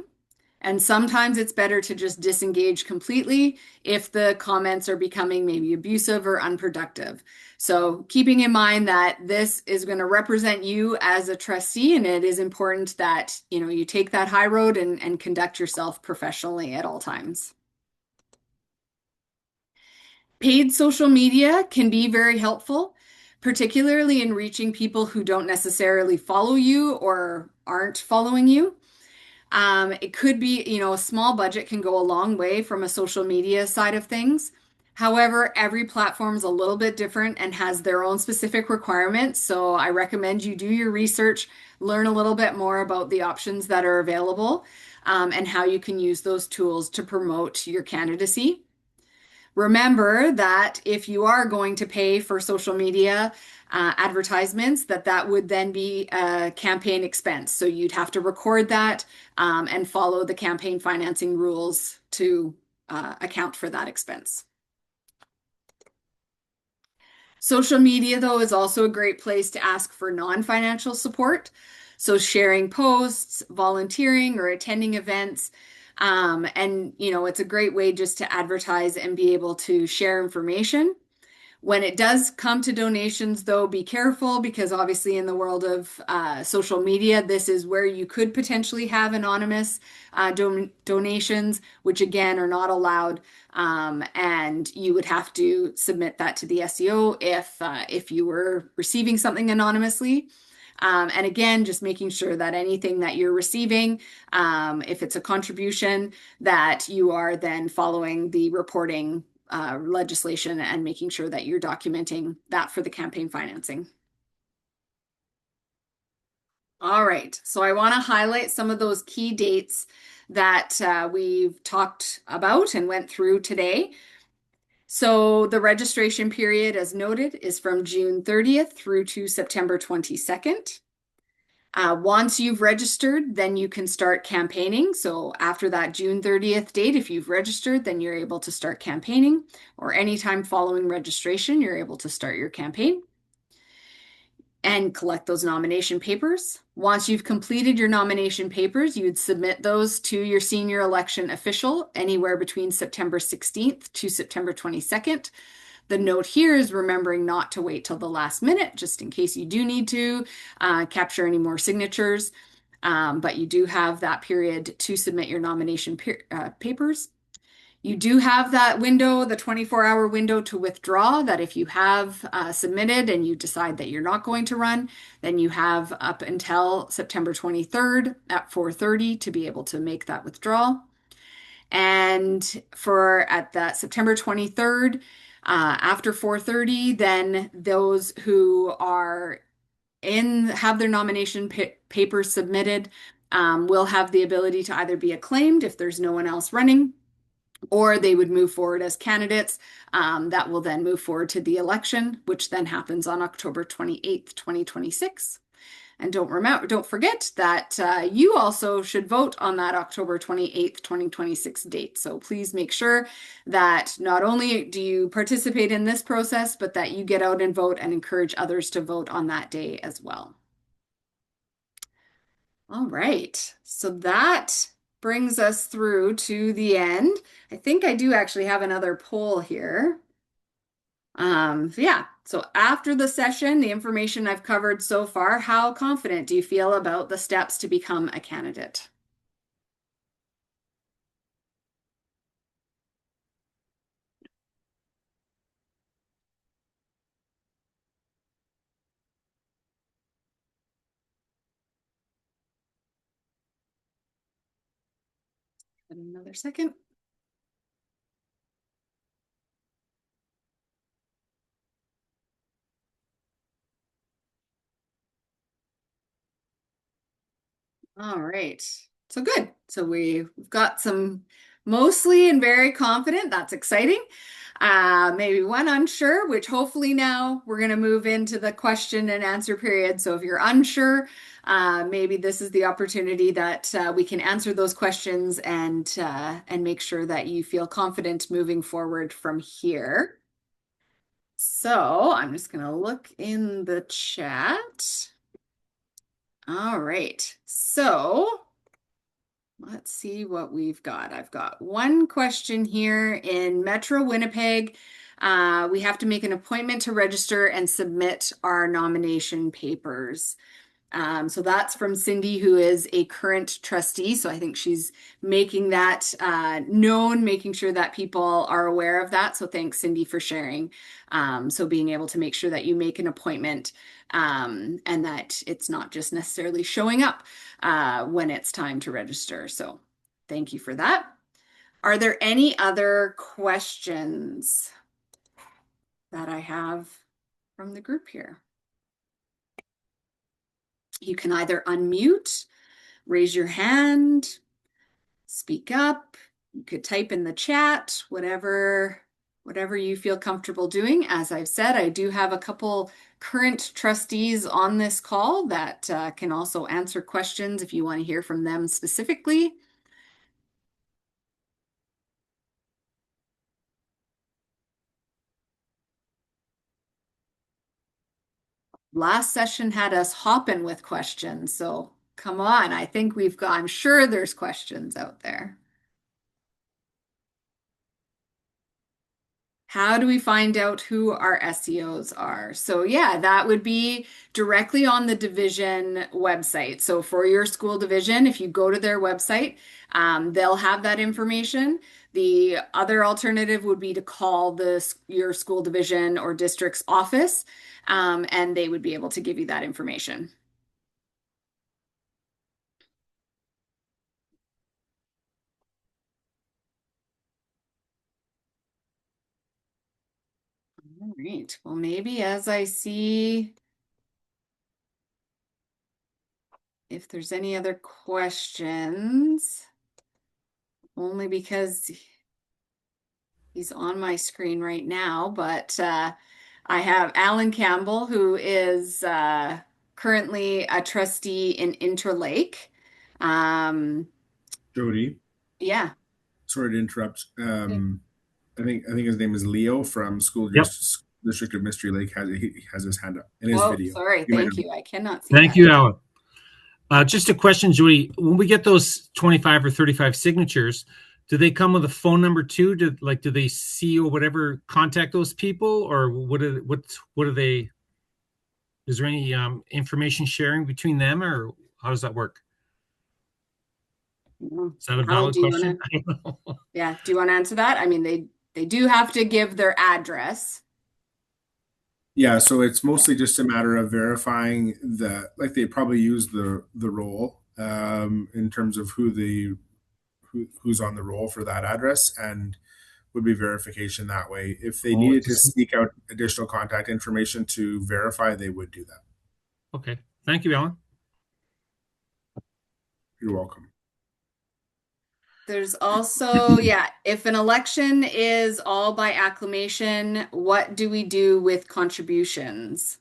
and sometimes it's better to just disengage completely if the comments are becoming maybe abusive or unproductive. So, keeping in mind that this is going to represent you as a trustee, and it is important that you take that high road and conduct yourself professionally at all times. Paid social media can be very helpful, particularly in reaching people who don't necessarily follow you or aren't following you. It could be, a small budget can go a long way from a social media side of things. However, every platform is a little bit different and has their own specific requirements. So I recommend you do your research, learn a little bit more about the options that are available, and how you can use those tools to promote your candidacy. Remember that if you are going to pay for social media advertisements, that would then be a campaign expense. So you'd have to record that, and follow the campaign financing rules to account for that expense. Social media, though, is also a great place to ask for non-financial support. So sharing posts, volunteering, or attending events. And, it's a great way just to advertise and be able to share information. When it does come to donations, though, be careful, because obviously in the world of social media, this is where you could potentially have anonymous donations, which again are not allowed, and you would have to submit that to the SEO if you were receiving something anonymously. And again, just making sure that anything that you're receiving, if it's a contribution, that you are then following the reporting legislation and making sure that you're documenting that for the campaign financing. All right, so I want to highlight some of those key dates that we've talked about and went through today. So the registration period, as noted, is from June 30th through to September 22nd. Once you've registered, then you can start campaigning. So after that June 30th date, if you've registered, then you're able to start campaigning, or anytime following registration, you're able to start your campaign and collect those nomination papers. Once you've completed your nomination papers, you would submit those to your senior election official anywhere between September 16th to September 22nd. The note here is remembering not to wait till the last minute, just in case you do need to capture any more signatures. But you do have that period to submit your nomination papers. You do have that window, the 24-hour window to withdraw, that if you have submitted and you decide that you're not going to run, then you have up until September 23rd at 4:30 to be able to make that withdrawal. And for at that September 23rd, after 4:30, then those who are have their nomination papers submitted will have the ability to either be acclaimed if there's no one else running, or they would move forward as candidates. That will then move forward to the election, which then happens on October 28th, 2026. And don't forget that you also should vote on that October 28th, 2026 date. So please make sure that not only do you participate in this process, but that you get out and vote and encourage others to vote on that day as well. All right, so that brings us through to the end. I think I do actually have another poll here. So after the session, the information I've covered so far, how confident do you feel about the steps to become a candidate? Another second. All right. So good. So we've got some mostly and very confident. That's exciting. Maybe one unsure, which hopefully now we're going to move into the question and answer period. So if you're unsure, maybe this is the opportunity that we can answer those questions and make sure that you feel confident moving forward from here. So I'm just going to look in the chat. All right. So let's see what we've got. I've got one question here in Metro Winnipeg. We have to make an appointment to register and submit our nomination papers. So that's from Cindy, who is a current trustee. So I think she's making that known, making sure that people are aware of that. So thanks, Cindy, for sharing. So being able to make sure that you make an appointment and that it's not just necessarily showing up when it's time to register. So thank you for that. Are there any other questions that I have from the group here? You can either unmute, raise your hand, speak up. You could type in the chat, whatever you feel comfortable doing. As I've said, I do have a couple current trustees on this call that can also answer questions if you want to hear from them specifically. Last session had us hopping with questions, so come on. I think I'm sure there's questions out there. How do we find out who our SEOs are? So yeah, that would be directly on the division website. So for your school division, if you go to their website, they'll have that information. The other alternative would be to call your school division or district's office, and they would be able to give you that information. All right. Well, maybe as I see if there's any other questions, only because he's on my screen right now, but I have Alan Campbell, who is currently a trustee in Interlake. Um, Jody, yeah. sorry to interrupt. I think his name is Leo from Yep. District of Mystery Lake. He has his hand up in his Oh, video. sorry. You might Thank have. you. I cannot see Thank that. you, Alan. Just a question, Judy. When we get those 25 or 35 signatures, do they come with a phone number too? Do they see or whatever contact those people, or what are they? Is there any information sharing between them, or how does that work? Is that a Alan, valid do you want question? to? I don't know. Yeah. Do you want to answer that? I mean, they do have to give their address. Yeah, so it's mostly just a matter of verifying like they probably use the role in terms of who's on the roll for that address, and would be verification that way. If they Oh, needed it's to just seek out additional contact information to verify, they would do that. okay. Thank you, Alan. You're welcome. There's also, yeah, if an election is all by acclamation, what do we do with contributions?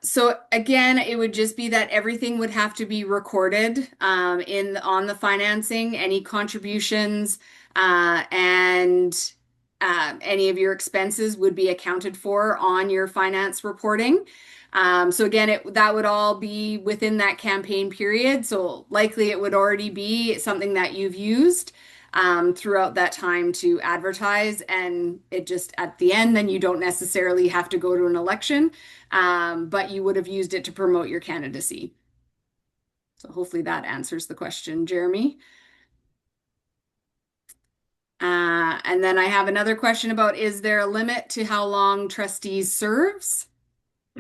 So again, it would just be that everything would have to be recorded on the financing, any contributions and any of your expenses would be accounted for on your finance reporting. So again, that would all be within that campaign period. So likely it would already be something that you've used. throughout that time to advertise. And it just at the end, then you don't necessarily have to go to an election, but you would have used it to promote your candidacy. So hopefully that answers the question, Jeremy. And then I have another question about, is there a limit to how long trustees serves?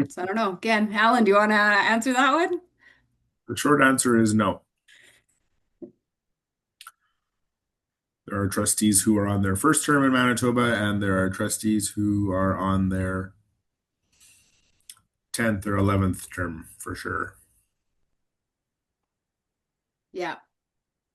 So I don't know. Again, Alan, do you want to answer that one? The short answer is no. There are trustees who are on their first term in Manitoba, and there are trustees who are on their 10th or 11th term for sure. Yeah.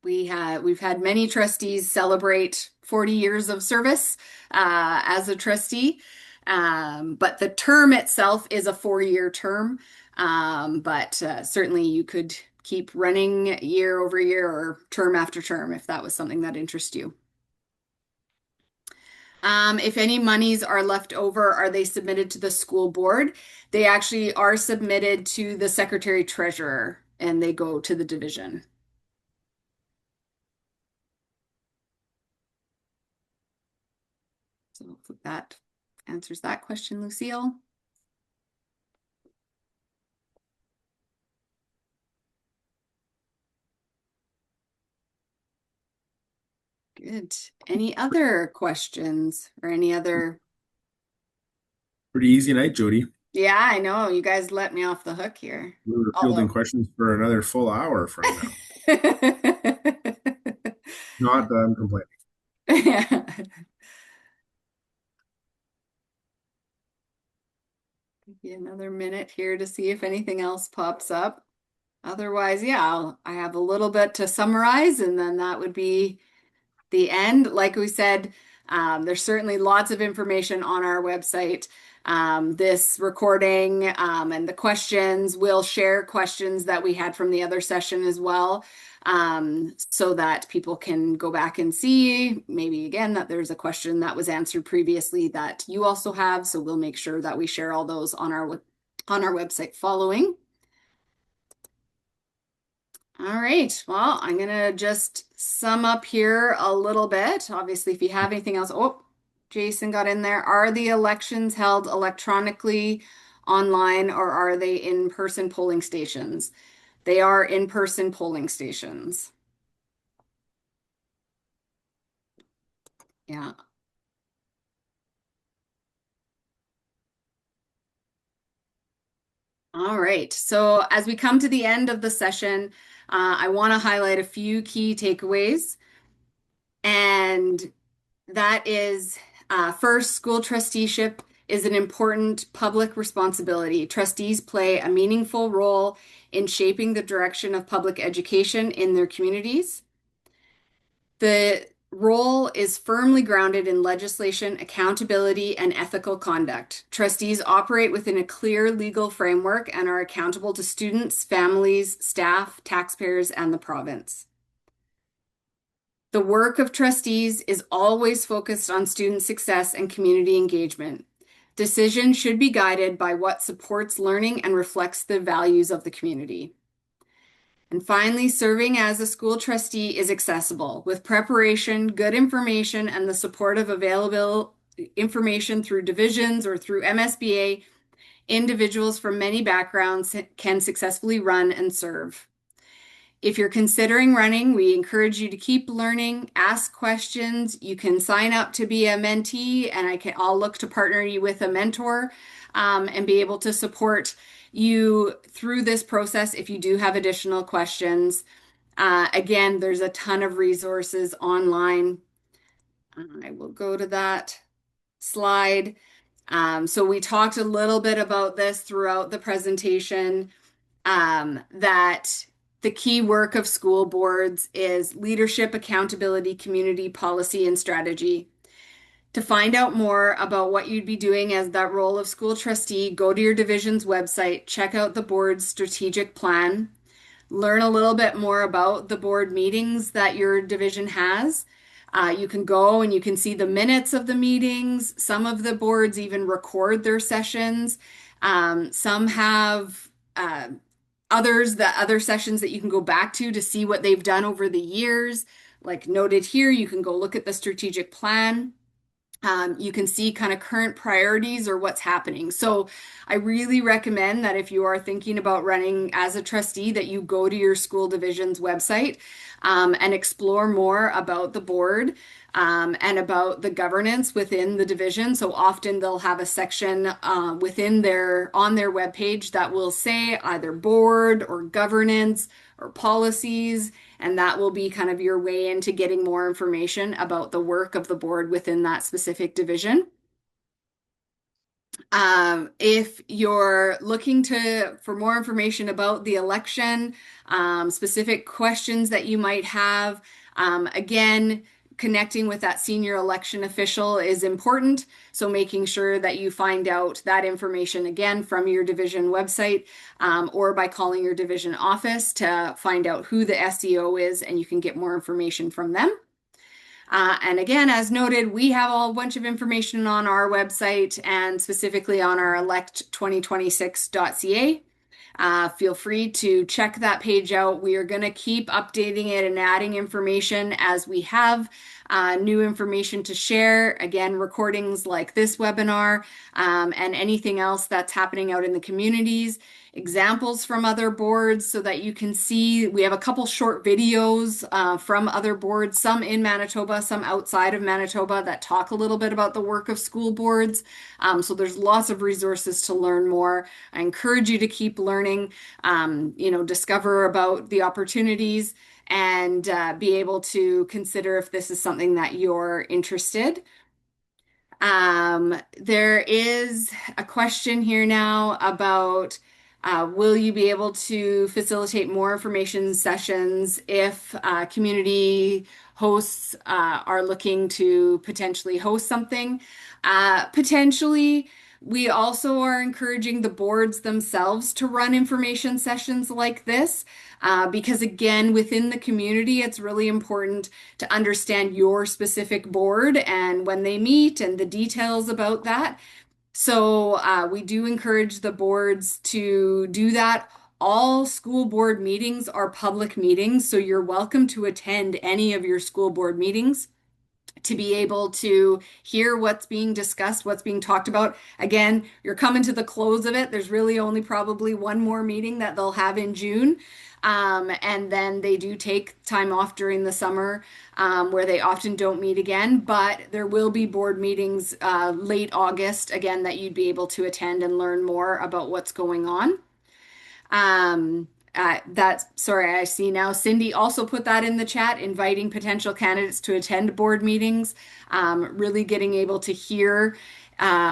We've had many trustees celebrate 40 years of service as a trustee. But the term itself is a 4-year term. But certainly you could keep running year over year or term after term if that was something that interests you. If any monies are left over, are they submitted to the school board? They actually are submitted to the secretary treasurer and they go to the division. So hopefully that answers that question, Lucille. Good. Any other questions or any other? Pretty easy night, Jody. Yeah, I know. You guys let me off the hook here. We were fielding Although. questions for another full hour from now. Not that I'm complaining. Yeah. Give you another minute here to see if anything else pops up. Otherwise, yeah, I have a little bit to summarize, and then that would be the end. Like we said, there's certainly lots of information on our website. This recording and the questions, we'll share questions that we had from the other session as well, so that people can go back and see maybe again that there's a question that was answered previously that you also have. So we'll make sure that we share all those on our website following. All right. Well, I'm going to just sum up here a little bit. Obviously, if you have anything else, oh, Jason got in there. Are the elections held electronically, online, or are they in-person polling stations? They are in-person polling stations. Yeah. All right. So as we come to the end of the session, I want to highlight a few key takeaways. And that is first, school trusteeship is an important public responsibility. Trustees play a meaningful role in shaping the direction of public education in their communities. The role is firmly grounded in legislation, accountability, and ethical conduct. Trustees operate within a clear legal framework and are accountable to students, families, staff, taxpayers, and the province. The work of trustees is always focused on student success and community engagement. Decisions should be guided by what supports learning and reflects the values of the community. And finally, serving as a school trustee is accessible with preparation, good information, and the support of available information through divisions or through MSBA. Individuals from many backgrounds can successfully run and serve. If you're considering running, we encourage you to keep learning, ask questions. You can sign up to be a mentee, and I'll look to partner you with a mentor and be able to support you through this process if you do have additional questions. Again, there's a ton of resources online. I will go to that slide. So we talked a little bit about this throughout the presentation, that the key work of school boards is leadership, accountability, community, policy, and strategy. To find out more about what you'd be doing as that role of school trustee, go to your division's website, check out the board's strategic plan, learn a little bit more about the board meetings that your division has. You can go and you can see the minutes of the meetings. Some of the boards even record their sessions. Some have other sessions that you can go back to see what they've done over the years. like noted here, you can go look at the strategic plan. You can see kind of current priorities or what's happening. So I really recommend that if you are thinking about running as a trustee, that you go to your school division's website and explore more about the board and about the governance within the division. So often they'll have a section within their on their webpage that will say either board or governance or policies, and that will be kind of your way into getting more information about the work of the board within that specific division. If you're looking for more information about the election, specific questions that you might have, again, connecting with that senior election official is important. So making sure that you find out that information again from your division website or by calling your division office to find out who the SEO is, and you can get more information from them. And again, as noted, we have a whole bunch of information on our website and specifically on our elect2026.ca. Feel free to check that page out. We are going to keep updating it and adding information as we have new information to share. Again, recordings like this webinar and anything else that's happening out in the communities, examples from other boards so that you can see. We have a couple short videos from other boards, some in Manitoba, some outside of Manitoba, that talk a little bit about the work of school boards. So there's lots of resources to learn more. I encourage you to keep learning, discover about the opportunities and be able to consider if this is something that you're interested. There is a question here now about will you be able to facilitate more information sessions if community hosts are looking to potentially host something? Potentially. We also are encouraging the boards themselves to run information sessions like this because, again, within the community, it's really important to understand your specific board and when they meet and the details about that. So we do encourage the boards to do that. All school board meetings are public meetings, so you're welcome to attend any of your school board meetings to be able to hear what's being discussed, what's being talked about. Again, you're coming to the close of it. There's really only probably one more meeting that they'll have in June. And then they do take time off during the summer where they often don't meet again. But there will be board meetings late August, again, that you'd be able to attend and learn more about what's going on. Sorry, I see now. Cindy also put that in the chat, inviting potential candidates to attend board meetings, really getting able to hear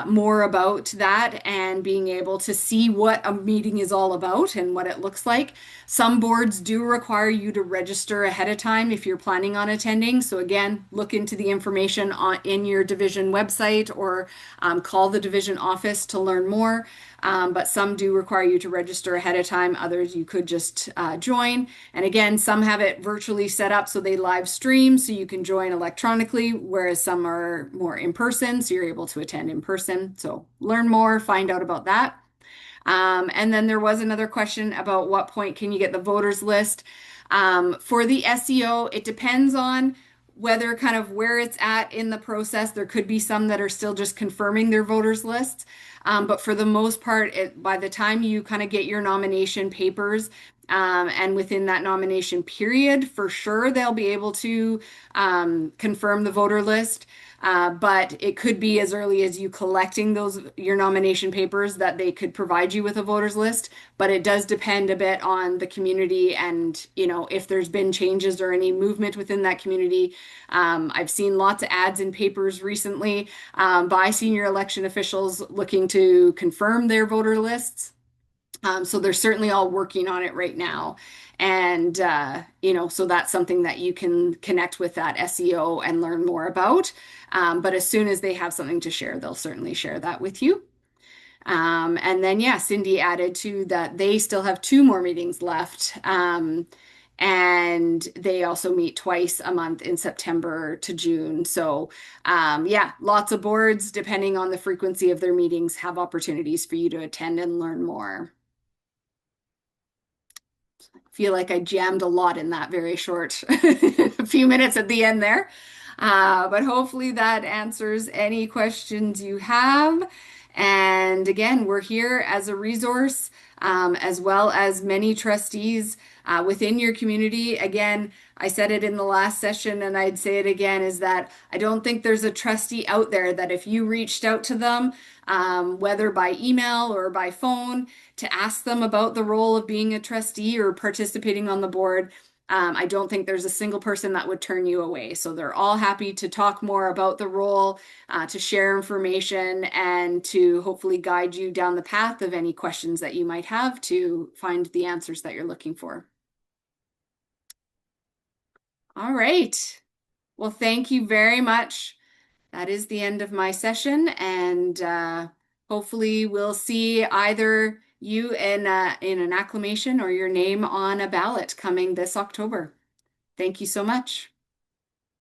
more about that and being able to see what a meeting is all about and what it looks like. Some boards do require you to register ahead of time if you're planning on attending. So again, look into the information in your division website or call the division office to learn more. But some do require you to register ahead of time. Others you could just join. And again, some have it virtually set up so they live stream so you can join electronically, whereas some are more in person, so you're able to attend in person. So learn more, find out about that. And then there was another question about what point can you get the voters list. For the SEO, it depends on whether kind of where it's at in the process. There could be some that are still just confirming their voters lists. But for the most part, by the time you kind of get your nomination papers, and within that nomination period, for sure, they'll be able to confirm the voter list. But it could be as early as you collecting your nomination papers that they could provide you with a voters list. But it does depend a bit on the community and, if there's been changes or any movement within that community. I've seen lots of ads in papers recently by senior election officials looking to confirm their voter lists. So they're certainly all working on it right now. And, so that's something that you can connect with that SEO and learn more about. But as soon as they have something to share, they'll certainly share that with you. And then, yeah, Cindy added to that they still have 2 more meetings left. And they also meet twice a month in September to June. So, yeah, lots of boards, depending on the frequency of their meetings, have opportunities for you to attend and learn more. feel like I jammed a lot in that very short few minutes at the end there. But hopefully that answers any questions you have. And again, we're here as a resource, as well as many trustees within your community. Again, I said it in the last session and I'd say it again, is that I don't think there's a trustee out there that if you reached out to them, whether by email or by phone, to ask them about the role of being a trustee or participating on the board, I don't think there's a single person that would turn you away. So they're all happy to talk more about the role, to share information, and to hopefully guide you down the path of any questions that you might have to find the answers that you're looking for. All right. Well, thank you very much. That is the end of my session, and hopefully we'll see either you in an acclamation or your name on a ballot coming this October. Thank you so much.